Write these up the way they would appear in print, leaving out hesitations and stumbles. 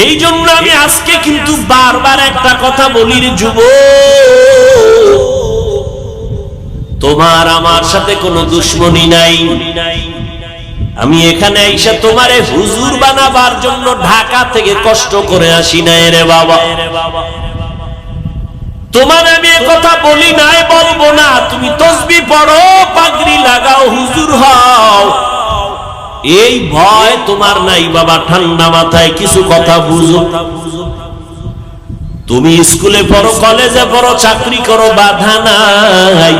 এই জন্য আমি আজকে কিন্তু বারবার একটা কথা বলি রে যুবক, তোমার আমার সাথে কোনো দুশ্মনী নাই। আমি এখানে আইসা তোমারে হুজুর বানাবার জন্য ঢাকা থেকে কষ্ট করে আসি নাই রে বাবা। তোমার আমি কথা বলি নাই, বলবো না তুমি তসবিহ পড়ো, পাগড়ি লাগাও, হুজুর হও, এই ভয় তোমার নাই বাবা। ঠান্ডা মাথায় কিছু কথা বুঝো। তুমি স্কুলে পড়ো, কলেজে পড়ো, চাকরি করো, বাধা নাই।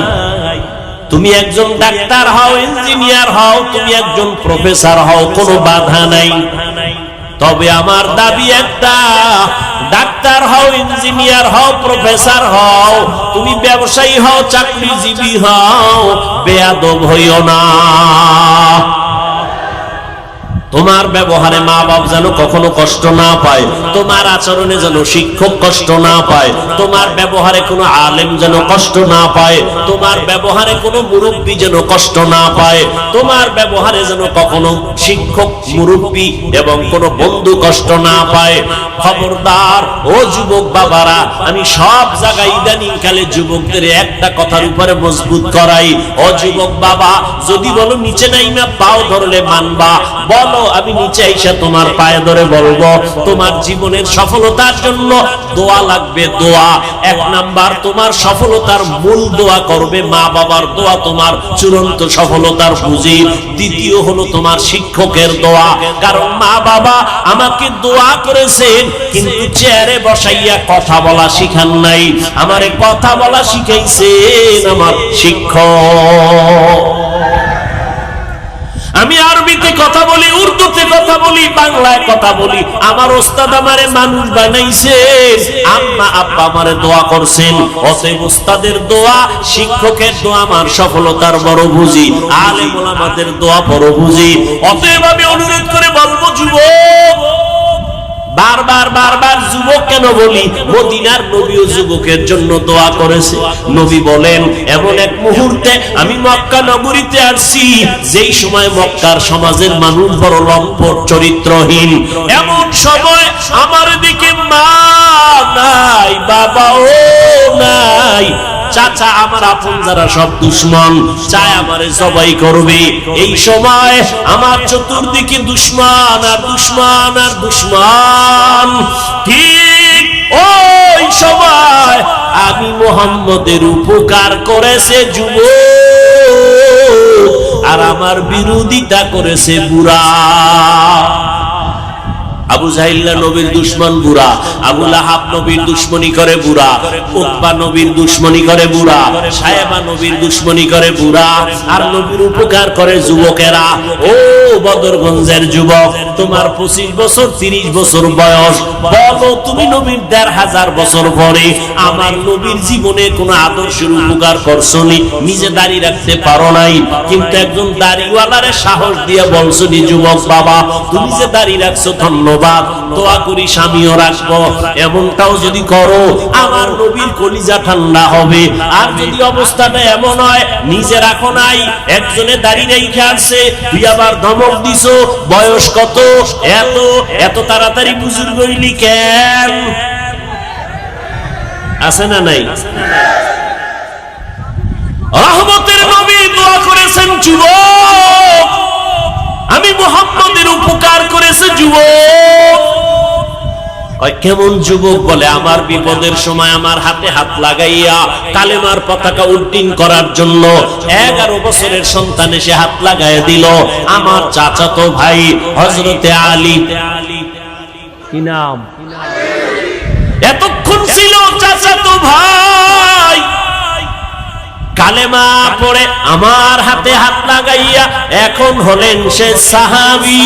তুমি একজন ডাক্তার হও, ইঞ্জিনিয়ার হও, তুমি একজন প্রফেসর হও, কোনো বাধা নাই। তবে আমার দাবি একটা, ডাক্তার হও, ইঞ্জিনিয়ার হও, প্রফেসর হও, তুমি ব্যবসায়ী হও, চাকরিজীবী হও, বেয়াদব হইও না। তোমার ব্যবহারে মা বাপ যেন কখনো কষ্ট না পায়, তোমার আচরণে যেন শিক্ষক কষ্ট না পায়, তোমার ব্যবহারে কোনো আলেম যেন কষ্ট না পায়, তোমার ব্যবহারে কোনো মুরব্বী যেন কষ্ট না পায়, তোমার ব্যবহারে যেন কখনো শিক্ষক, মুরব্বী এবং কোনো বন্ধু কষ্ট না পায়। খবরদার ও যুবক বাবারা, আমি সব জায়গায় ইদানিং কালে যুবকদের একটা কথার উপরে মজবুত করাই, ও যুবক বাবা, যদি বলো নিচে নাইমা পাও ধরলে মানবা, বলো আমি নিচে আইসা তোমার পায়ে ধরে বলবো। তোমার জীবনের সফলতার জন্য দোয়া লাগবে, দোয়া। এক নাম্বার, তোমার সফলতার মূল দোয়া করবে মা বাবার দোয়া, তোমার চূড়ান্ত সফলতার পুঁজি। দ্বিতীয় হলো তোমার শিক্ষকের দোয়া, কারণ মা বাবা আমাকে দোয়া করেছেন কিন্তু চেয়ারে বসাইয়া কথা বলা শিখান নাই, আমারে কথা বলা শিখাইছেন আমার শিক্ষক। আমি আরবিতে কথা বলি, উর্দুতে কথা বলি, বাংলায় কথা বলি, আমার ওস্তাদ আমারে মানুষ বানাইছেন, আম্মা আব্বা আমারে দোয়া করছেন। অতএব ওস্তাদের দোয়া, শিক্ষকের দোয়া আমার সফলতার বড় বুঝি, আলেম ওলামাদের দোয়া বড় বুঝি। অতএব আমি অনুরোধ করে বলবো যুবক, বারবার বারবার যুবক কেন বলি, মদিনার নবীও যুবকের জন্য দোয়া করেছে। নবী বলেন, এমন এক মুহূর্তে আমি মক্কা নগরীতে আসছি, যেই সময় মক্কার সমাজের মানুষ বড় লম্পট, চরিত্রহীন। এমন সময় আমার দিকে মা নাই, বাবাও নাই, চাচা আমার আপন যারা সব দুশ্মন, চায় আমারে জবাই করবে। এই সময় আমার চতুর্দিকে দুশ্মন আর দুশ্মন আর দুশ্মন। ঠিক ওই সময় আমি মুহাম্মদের উপকার করেছে যুবক, আর আমার বিরোধিতা করেছে বুড়া। আবু জাহিল নবীর দুশ্মন বুড়া, আবু লাহাব নবীর দুশ্মনী করে বুড়া, উতবা নবীর দুশ্মনী করে বুড়া, সায়েবা নবীর দুশ্মনী করে বুড়া, আর নবীর উপকার করে যুবকেরা। ও বদরগঞ্জের যুবক, তোমার 25 বছর 30 বছর বয়স, বলো তুমি নবীর 1500 বছর পরে আমার নবীর জীবনে কোন আদর্শের উপকার করছো নি? নিজে দাড়ি রাখতে পারো নাই, কিন্তু একজন দাড়িওয়ালারে সাহস দিয়ে বলছো নি, যুবক বাবা তুমি যে দাড়ি রাখছো ধন্যবাদ, দোয়া করি স্বামীও রাখবো। এমনটাও যদি করো আমার নবীর কলিজা ঠান্ডা হবে। আর যদি অবস্থাটা এমন হয় নিজে রাখো নাই, একজনে দাঁড়িয়ে রেখে আসছে, তুই আবার ধমক দিছো, বয়স কত, এত এত তাড়াতাড়ি বুজুর্গ হইলি কেন? আছে না নাই? রহমতের নবী দোয়া করেছেন যুবক, আমি মুহাম্মদের উপকার করেছে যুবক। কেমন যুবক? বলে আমার বিপদের সময় আমার হাতে হাত লাগাইয়া কালেমার পতাকা উড্ডীন করার জন্য 11 বছরের সন্তান এসে হাত লাগাইয়া দিল আমার চাচাতো ভাই হযরতে আলী। কি নাম? এতক্ষণ ছিল চাচাতো ভাই, কালেমা পড়ে আমার হাতে হাত লাগাইয়া এখন হলেন সে সাহাবী,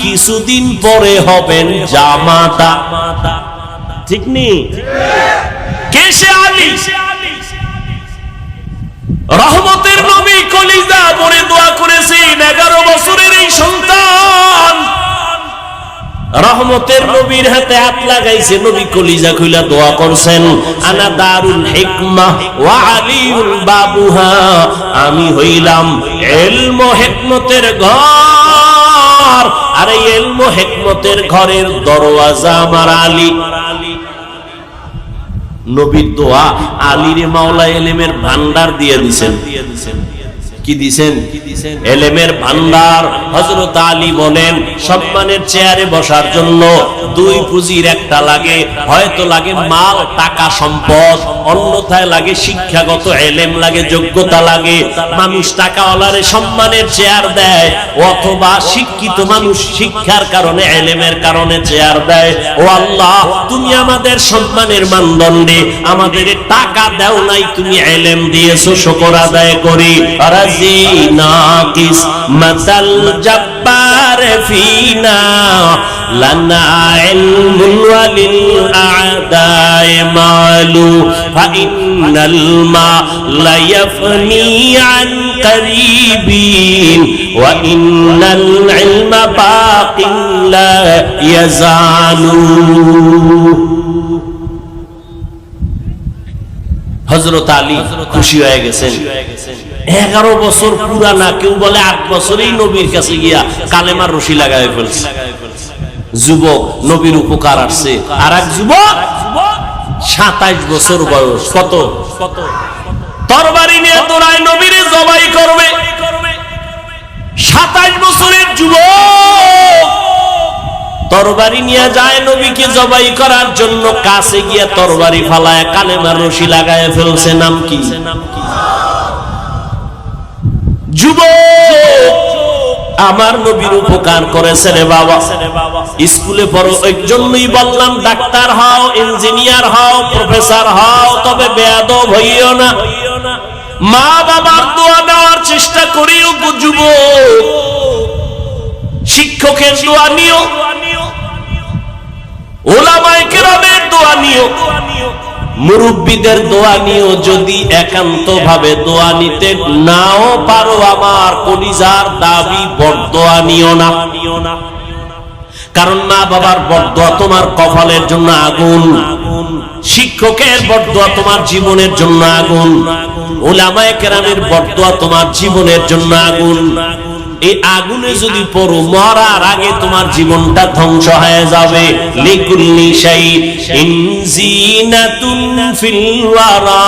কিছুদিন পরে হবেন জামাতা। ঠিক নি? কে সে? আলী। রহমতের নবী কলিজা পড়ে দোয়া করেছেন 11 বছরের এই সন্তান রহমতের নবীর হাতে হাত লাগাইছে, নবী কলিজা খুইলা দোয়া করছেন, আনা দারুল হিকমাহ ওয়া আলিউল বাবুহা, আমি হইলাম ইলম ও হিকমতের ঘর আর এই ইলম ও হিকমতের ঘরের দরওয়াজা আমার আলী। নবীর দোয়া, আলীরে মাওলা ইলমের ভান্ডার দিয়ে দিবেন। কি দিবেন? ইলমের ভান্ডার। হযরত আলী বলেন, সম্মানের চেয়ারে বসার জন্য দুই পুঁজির একটা লাগে, হয়তো লাগে মাল, টাকা, সম্পদ, অন্যথায় লাগে শিক্ষাগত ইলম লাগে, যোগ্যতা লাগে। মানুষ টাকাওয়ালারে সম্মানের চেয়ার দেয়, অথবা শিক্ষিত মানুষ শিক্ষার কারণে, ইলমের কারণে চেয়ার দেয়। ও আল্লাহ, তুমি আমাদের সম্মানের মানদণ্ডে আমাদের টাকা দাও নাই, তুমি ইলম দিয়েছো, শুকর আদায় করি। নাকিসমাতাল জব্বার ফিনা লানা ইলমুন ওয়ালিল আ'দায়ে মালু ফাইন্নাল মা লা ইয়াফনি আন করিবিন ওয়া ইন্নাল ইলমা বাকিন লা ইয়াজালু। হযরত আলী খুশি হয়ে গেছেন। 11 বছর পুরানা, কেউ বলে 8 বছরেই নবীর কাছে গিয়া কালেমার রশি লাগায় ফেলছে। যুবক, নবীর উপকার আসছে। আর এক যুবক 27 বছর বয়স, কত তরবারি নিয়ে দৌড়ায় নবীরে জবাই করবে। 27 বছরের যুবক তরবারি নিয়ে যায় নবীকে জবাই করার জন্য, কাছে গিয়া তরবারি ফালায় কালেমার রশি লাগায় ফেলছে। নাম কি? যুবক, আমার নবীর উপকার করেছে রে বাবা। স্কুলে পড়ো, এর জন্যই বললাম ডাক্তার হও, ইঞ্জিনিয়ার হও, প্রফেসর হও, তবে বেয়াদব হইও না। মা বাবার দোয়া দেওয়ার চেষ্টা করিও যুবক। শিক্ষকের দোয়া নিও, উলামায়ে কেরামের দোয়া নিও, মুরব্বিদের দোয়া নিও। যদি একান্ত ভাবে দোয়া নিতে নাও পারো, আমার কলিজার দাবি বরদোয়া নিও না। কারণ মা বাবার বরদোয়া তোমার কপালের জন্য আগুন, শিক্ষকের বরদোয়া তোমার জীবনের জন্য আগুন, উলামায়ে কেরামের বরদোয়া তোমার জীবনের জন্য আগুন। এই আগুনে যদি পড়ো, মরার আগে তোমার জীবনটা ধ্বংস হয়ে যাবে। লিকুল্লি শাইইন জিনাতুন ফিল ওয়ারা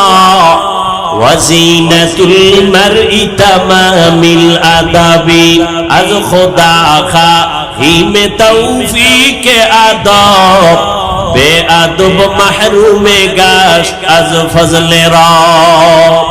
ওয়া জিনাতুল মারই তামামিল আদাবি। আজ খোদা খাহিমে তৌফিকে আদব, বেআদব মাহরুমে গাশ আজ ফজলে রব।